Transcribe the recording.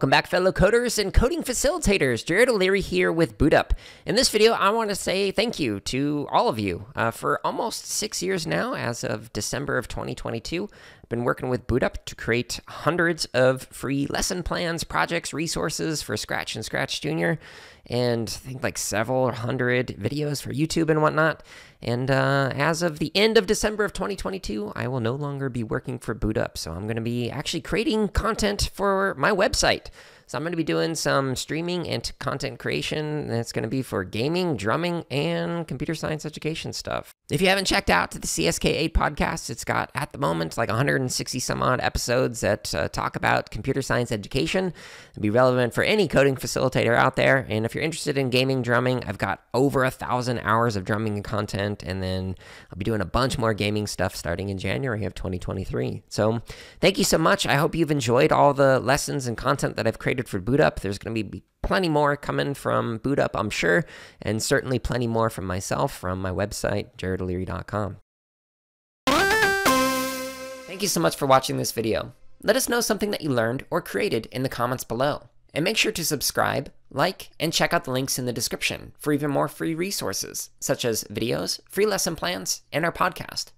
Welcome back, fellow coders and coding facilitators. Jared O'Leary here with BootUp. In this video, I want to say thank you to all of you. For almost 6 years now, as of December of 2022, I've been working with BootUp to create hundreds of free lesson plans, projects, resources for Scratch and Scratch Junior, and I think like several hundred videos for YouTube and whatnot. And as of the end of December of 2022, I will no longer be working for BootUp, so I'm going to be actually creating content for my website. So I'm going to be doing some streaming and content creation that's going to be for gaming, drumming, and computer science education stuff. If you haven't checked out the CSK8 podcast, it's got, at the moment, like 160 some odd episodes that talk about computer science education. It'll be relevant for any coding facilitator out there. And if you're interested in gaming, drumming, I've got over 1,000 hours of drumming and content. And then I'll be doing a bunch more gaming stuff starting in January of 2023. So thank you so much. I hope you've enjoyed all the lessons and content that I've created for BootUp. There's going to be plenty more coming from BootUp, I'm sure, and certainly plenty more from myself from my website, jaredoleary.com. Thank you so much for watching this video. Let us know something that you learned or created in the comments below. And make sure to subscribe, like, and check out the links in the description for even more free resources, such as videos, free lesson plans, and our podcast.